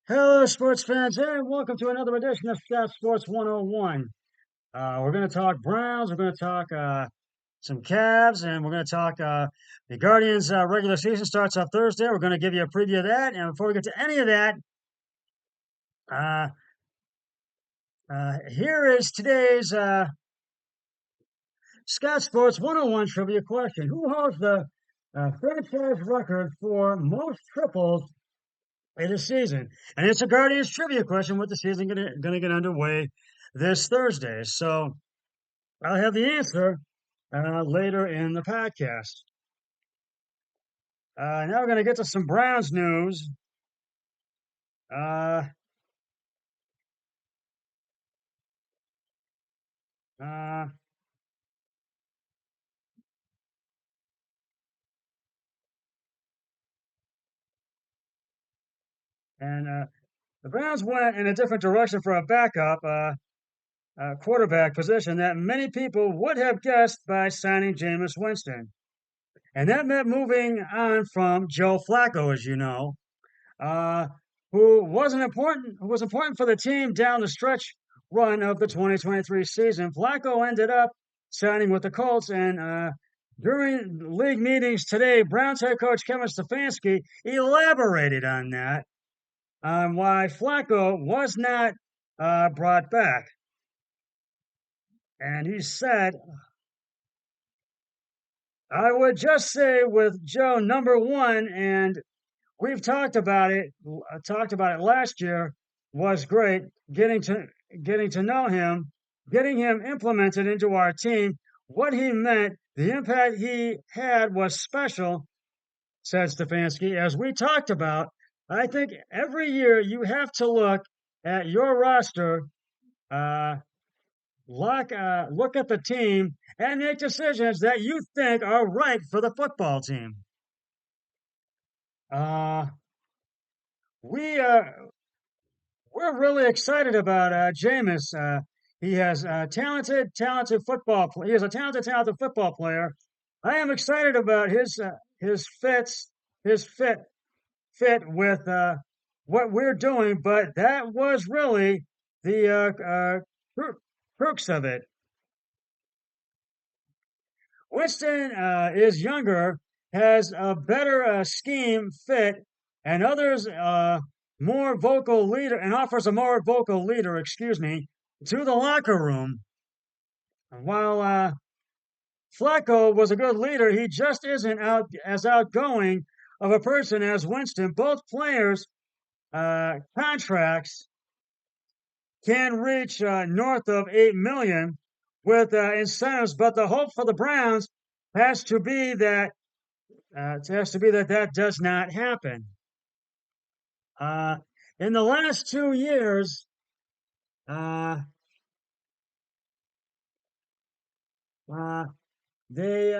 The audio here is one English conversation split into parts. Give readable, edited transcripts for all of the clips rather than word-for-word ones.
Hello, sports fans, and welcome to another edition of Scout Sports 101. We're going to talk Browns, we're going to talk some Cavs, and we're going to talk the Guardians' regular season starts on Thursday. We're going to give you a preview of that. And before we get to any of that, uh, here is today's Scout Sports 101 trivia question. Who holds the franchise record for most triples in a season? And it's a Guardians trivia question with the season going to get underway this Thursday. So I'll have the answer later in the podcast. Now we're going to get to some Browns news. Uh, uh, and the Browns went in a different direction for a backup quarterback position that many people would have guessed by signing Jameis Winston. And that meant moving on from Joe Flacco, as you know, uh, who was important for the team down the stretch run of the 2023 season. Flacco ended up signing with the Colts, and during league meetings today, Browns head coach Kevin Stefanski elaborated on that, on why Flacco was not brought back. And he said, I would just say with Joe, number one, and we've talked about it last year, was great. Getting to know him, getting him implemented into our team, what he meant, the impact he had was special, said Stefanski. As we talked about, I think every year you have to look at your roster, uh, look at the team, and make decisions that you think are right for the football team. Uh, we We're really excited about Jameis. He has talented football. He is a talented football player. I am excited about his fits, his fit with what we're doing. But that was really the crux of it. Winston is younger, has a better scheme fit, and others more vocal leader, and offers a more vocal leader, excuse me, to the locker room. While Flacco was a good leader, he just isn't as outgoing of a person as Winston. Both players' contracts can reach north of 8 million with incentives, but the hope for the Browns has to be that it has to be that that does not happen. Uh, in the last 2 years, uh, uh, they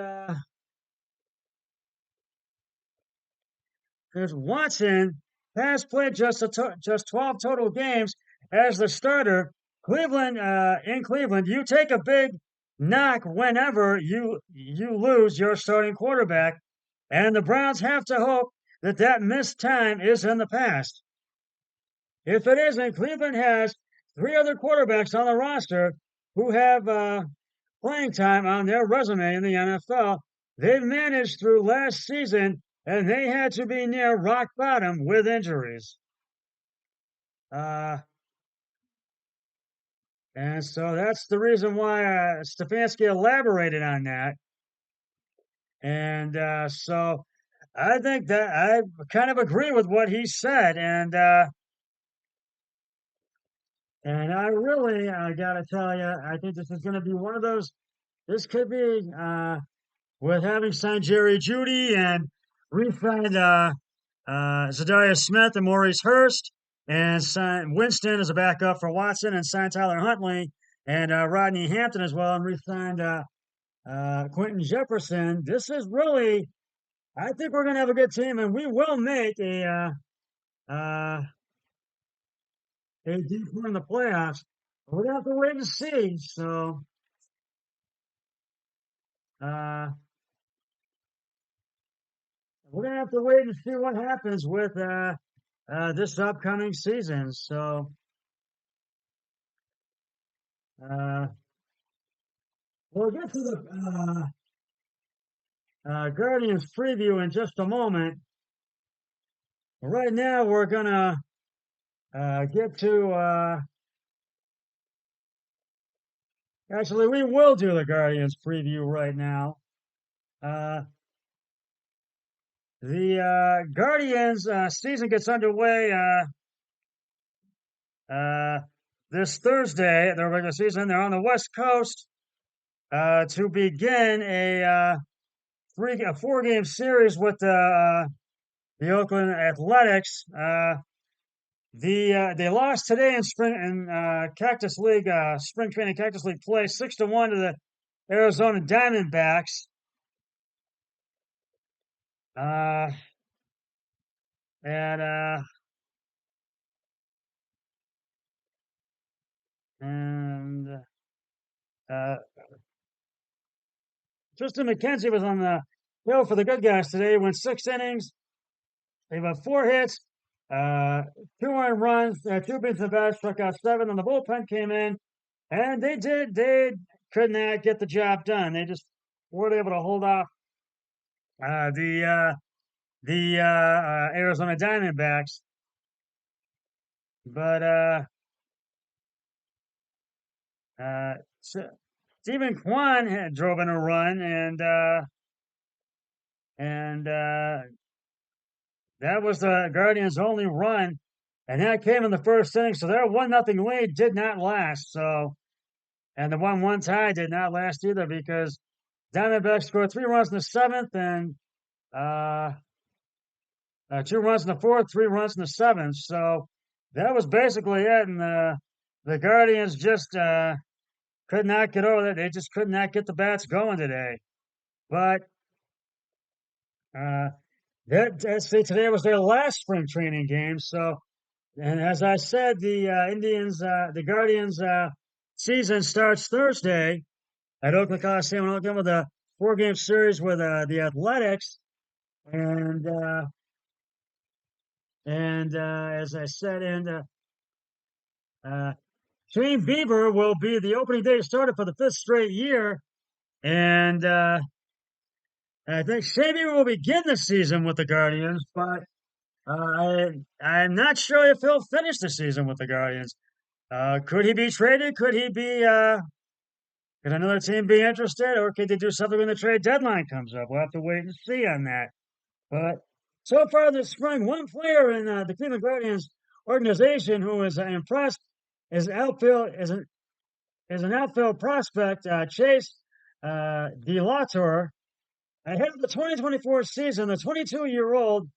there's Watson has played just 12 total games as the starter. In Cleveland, you take a big knock whenever you lose your starting quarterback, and the Browns have to hope that that missed time is in the past. If it isn't, Cleveland has three other quarterbacks on the roster who have playing time on their resume in the NFL. They've managed through last season, and they had to be near rock bottom with injuries. Uh, and so that's the reason why Stefanski elaborated on that. And so I think that I kind of agree with what he said. And I really got to tell you, I think this is going to be one of those. This could be with having signed Jerry Judy and re-signed Zadarius Smith and Maurice Hurst, and signed Winston as a backup for Watson, and signed Tyler Huntley and Rodney Hampton as well, and re-signed Quentin Jefferson. This is really, I think we're going to have a good team, and we will make a deep run in the playoffs. We're going to have to wait and see. So, uh, we're gonna have to wait and see what happens with this upcoming season. So uh, we'll get to the Guardians preview in just a moment. Right now, we're gonna get to. Actually, we will do the Guardians preview right now. Uh, the Guardians season gets underway this Thursday. Their regular season. They're on the West Coast to begin a 4-game series with the Oakland Athletics. They lost today in Cactus League spring training Cactus League play 6-1 to the Arizona Diamondbacks. Uh, and uh, and uh, Tristan McKenzie was on the hill for the good guys today. He went 6 innings. They have 4 hits, 2 earned runs, 2 beats in the bat, struck out 7, and the bullpen came in, and they could not get the job done. They just weren't able to hold off uh, the uh, the Arizona Diamondbacks. But uh, Stephen Kwan drove in a run, and that was the Guardians' only run, and that came in the first inning. So their 1-0 lead did not last. So, and the 1-1 tie did not last either because Diamondbacks scored 3 runs in the seventh and uh, 2 runs in the fourth, 3 runs in the seventh. So that was basically it. And the Guardians just could not get over that. They just could not get the bats going today. But uh, today was their last spring training game. So, and as I said, the Guardians season starts Thursday at Oakland Coliseum in Oakland with a 4-game series with the Athletics. And as I said, Shane Bieber will be the opening day starter for the 5th straight year. And I think Shane Bieber will begin the season with the Guardians, but I'm not sure if he'll finish the season with the Guardians. Could he be traded? Could another team be interested, or could they do something when the trade deadline comes up? We'll have to wait and see on that. But so far this spring, one player in the Cleveland Guardians organization who is impressed is an outfield prospect, Chase DeLautor. Ahead of the 2024 season, the 22-year-old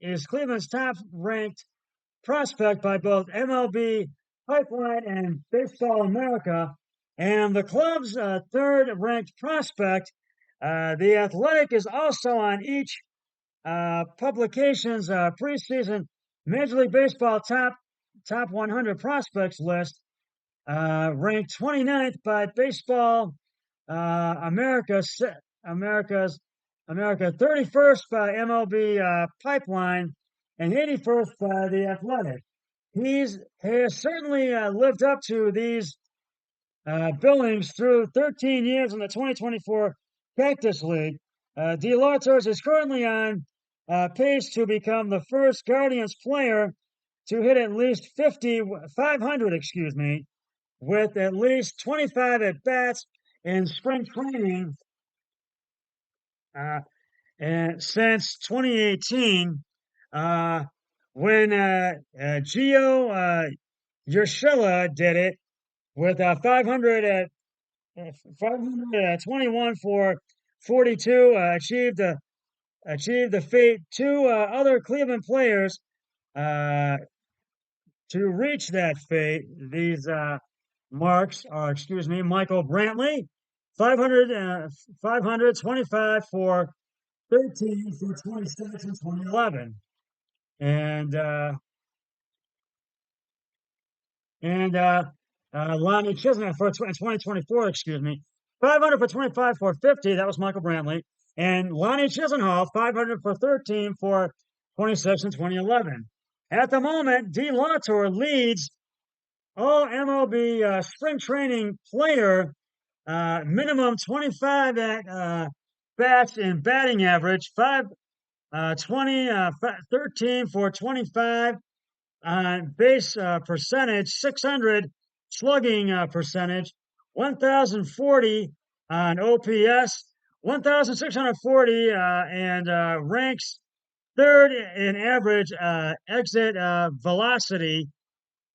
is Cleveland's top ranked prospect by both MLB Pipeline and Baseball America, and the club's third ranked prospect. The Athletic is also on each publication's preseason Major League Baseball top 100 prospects list, ranked 29th by Baseball America's 31st by MLB Pipeline, and 81st by the Athletic. He has certainly lived up to these billings through 13 years in the 2024 Cactus League. DeLautor is currently on pace to become the first Guardians player to hit at least 500, with at least 25 at bats in spring training and since 2018, when Gio Urshela did it with 521 for 42, achieved the fate. Two other Cleveland players to reach that fate. These marks are, Michael Brantley, 525 for 13 for 26 in 2011. And Lonnie Chisholm for 2024, 500 for 25 for 50. That was Michael Brantley. And Lonnie Chisenhall, 500 for 13 for 26 in 2011. At the moment, D. Latour leads all MLB spring training player minimum 25 at bats in batting average, 20, 13 for 25 on base percentage, 600 slugging percentage, 1,040 on OPS, 1,640, and ranks third in average exit velocity,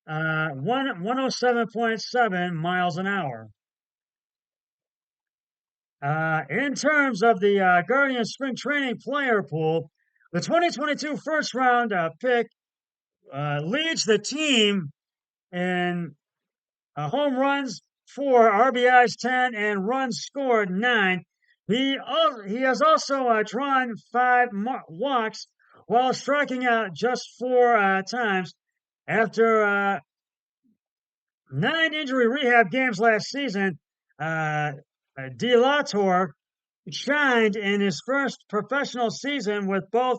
107.7 miles an hour. In terms of the Guardians spring training player pool, the 2022 first round pick leads the team in home runs 4, RBIs 10, and runs scored 9. He has also drawn 5 walks while striking out just 4 times. After 9 injury rehab games last season, De La Torre shined in his first professional season with both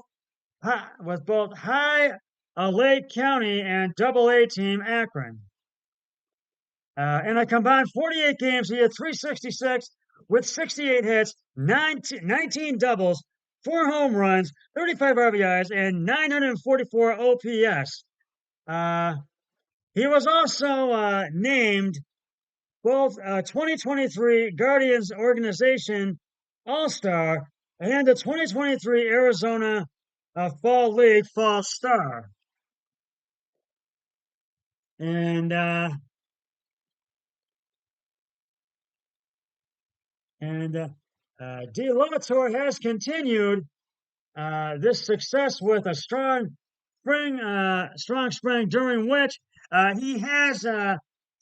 High Lake County and Double A team Akron. In a combined 48 games, he had 366 with 68 hits, 19 doubles, 4 home runs, 35 RBIs, and 944 OPS. He was also named both 2023 Guardians Organization All-Star and the 2023 Arizona Fall League Fall Star. And De La Torre has continued this success with a strong spring during which he has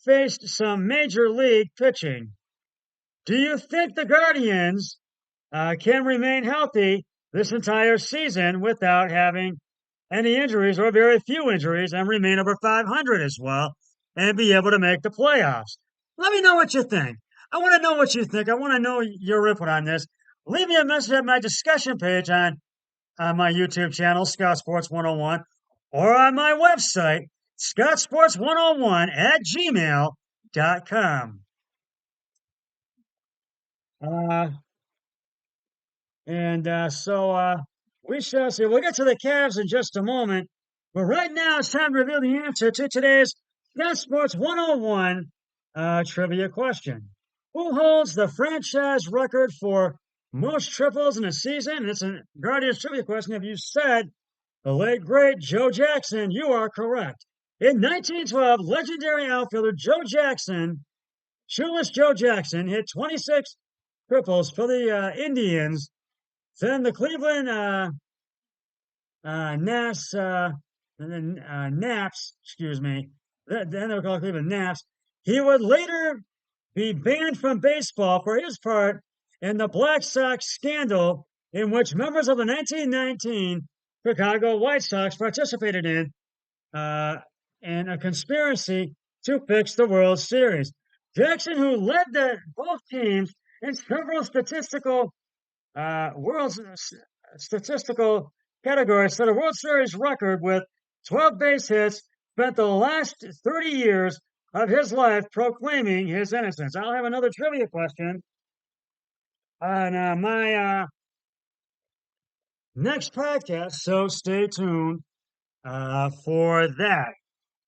faced some major league pitching. Do you think the Guardians can remain healthy this entire season without having any injuries or very few injuries and remain over 500 as well and be able to make the playoffs? Let me know what you think. I want to know what you think. I want to know your input on this. Leave me a message at my discussion page on my YouTube channel, Scott Sports 101, or on my website, scottsports101 at gmail.com. So we shall see. We'll get to the Cavs in just a moment. But right now, it's time to reveal the answer to today's Scott Sports 101 trivia question. Who holds the franchise record for most triples in a season? And it's a Guardians trivia question. If you said the late, great Joe Jackson, you are correct. In 1912, legendary outfielder Joe Jackson, shoeless Joe Jackson, hit 26 triples for the Indians. Then the Cleveland Naps, excuse me, then they were called Cleveland Naps. He would later be banned from baseball for his part in the Black Sox scandal, in which members of the 1919 Chicago White Sox participated in a conspiracy to fix the World Series. Jackson, who led both teams in several statistical categories, set a World Series record with 12 base hits, spent the last 30 years of his life proclaiming his innocence. I'll have another trivia question on my next podcast, so stay tuned for that.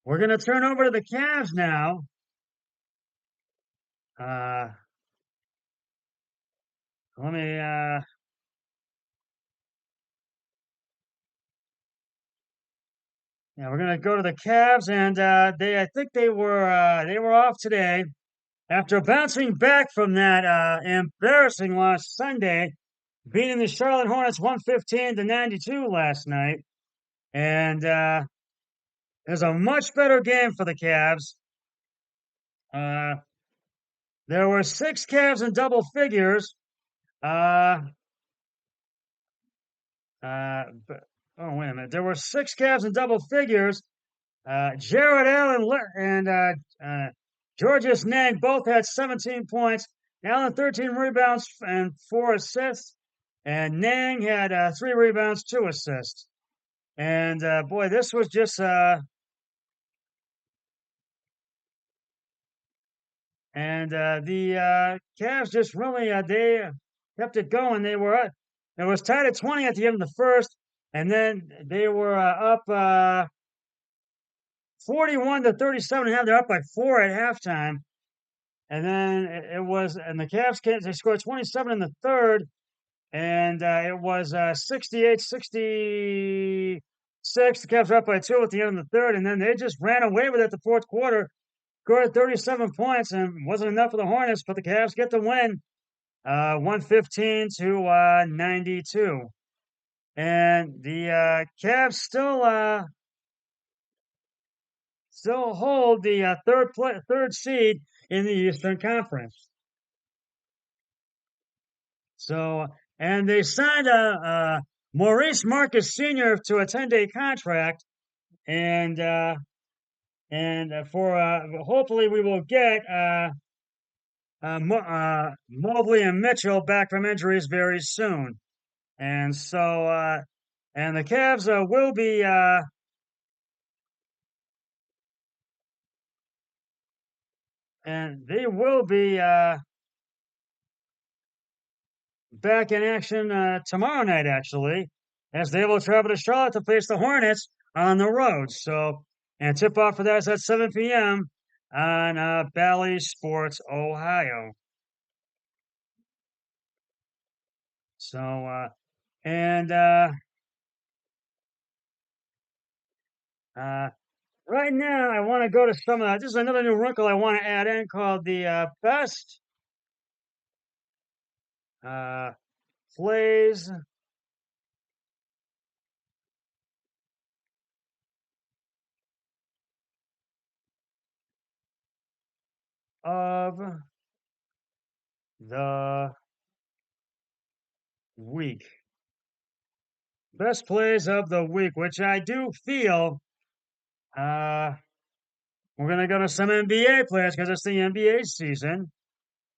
We're going to turn over to the Cavs now. Let me Yeah, we're gonna go to the Cavs, and I think they were off today after bouncing back from that embarrassing loss Sunday, beating the Charlotte Hornets 115-92 last night, and it was a much better game for the Cavs. There were 6 Cavs in double figures. Oh, wait a minute. There were 6 Cavs in double figures. Jared Allen and Georges Niang both had 17 points. Allen 13 rebounds and 4 assists, and Niang had 3 rebounds, 2 assists. And boy, this was just the Cavs just really they kept it going. It was tied at 20 at the end of the first, and then they were up 41 to 37 and a half. They're up by 4 at halftime. And then and the Cavs they scored 27 in the third, and it was 68-66. The Cavs were up by 2 at the end of the third, and then they just ran away with it the fourth quarter, scored 37 points, and wasn't enough for the Hornets, but the Cavs get the win, 115 to 92. And the Cavs still hold the third seed in the Eastern Conference. So, and they signed Maurice Marcus Sr. to a 10-day contract, and for hopefully we will get Mobley and Mitchell back from injuries very soon. And so, and the Cavs will be and they will be back in action tomorrow night, actually, as they will travel to Charlotte to face the Hornets on the road. So, and tip off for that is at 7 p.m. on Bally Sports Ohio. So, and right now, I want to go to some of this is another new wrinkle I want to add in called the best uh, plays of the week. Best plays of the week, which I do feel we're going to go to some NBA players because it's the NBA season.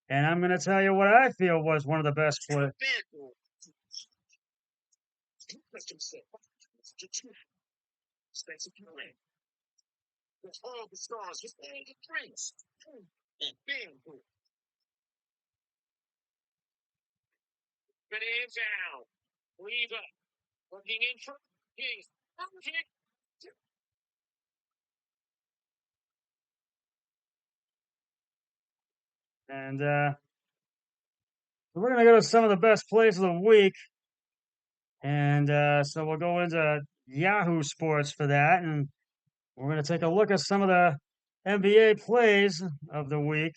And I'm going to tell you what I feel was one of the best plays. And we're going to go to some of the best plays of the week. And so we'll go into Yahoo Sports for that. And we're going to take a look at some of the NBA plays of the week.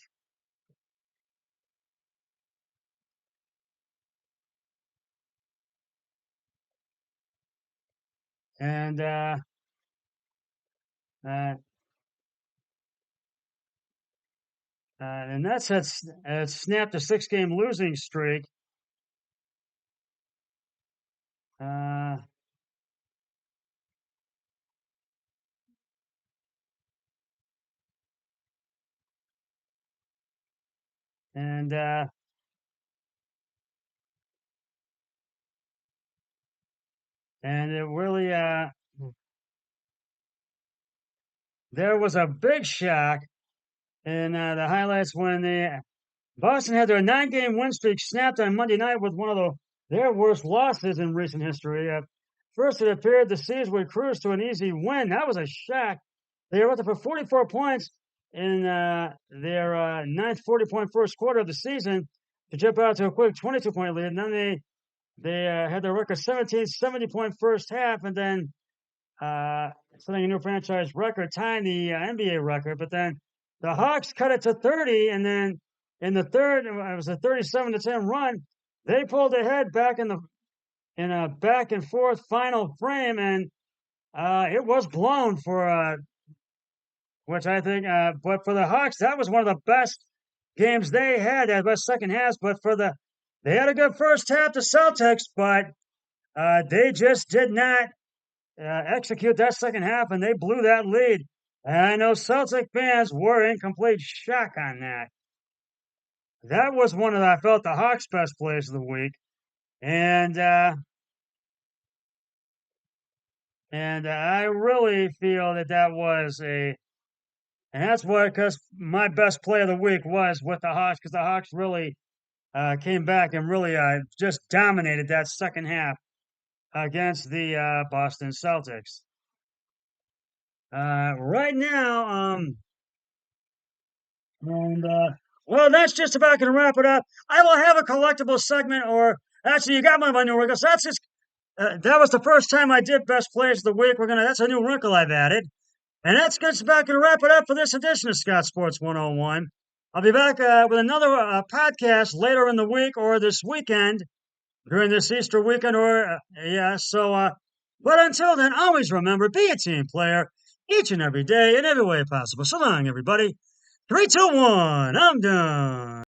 And the Nets had snapped a 6-game losing streak. Uh, and it really there was a big shock in the highlights when Boston had their 9-game win streak snapped on Monday night with one of their worst losses in recent history. First, it appeared the C's would cruise to an easy win. That was a shock. They were up for 44 points in their ninth 40-point first quarter of the season to jump out to a quick 22-point lead. And then they had their record 70-point first half, and then setting a new franchise record, tying the NBA record. But then the Hawks cut it to 30, and then in the third, it was a 37-10 run. They pulled ahead back in a back and forth final frame, and it was blown for which I think. But for the Hawks, that was one of the best games they had, that best second halves. But they had a good first half, the Celtics, but they just did not execute that second half, and they blew that lead. And I know Celtic fans were in complete shock on that. That was one of I felt the Hawks' best plays of the week, and And I really feel that that was and that's what, because my best play of the week was with the Hawks, because the Hawks really came back and really just dominated that second half against the Boston Celtics. Right now, and well, that's just about going to wrap it up. I will have a collectible segment, or actually, you got my new wrinkle. So that's just that was the first time I did best players of the week. That's a new wrinkle I've added. And that's just about going to wrap it up for this edition of Scott Sports 101. I'll be back with another podcast later in the week or this weekend during this Easter weekend. But until then, always remember, be a team player each and every day in every way possible. So long, everybody. 3, 2, 1, I'm done.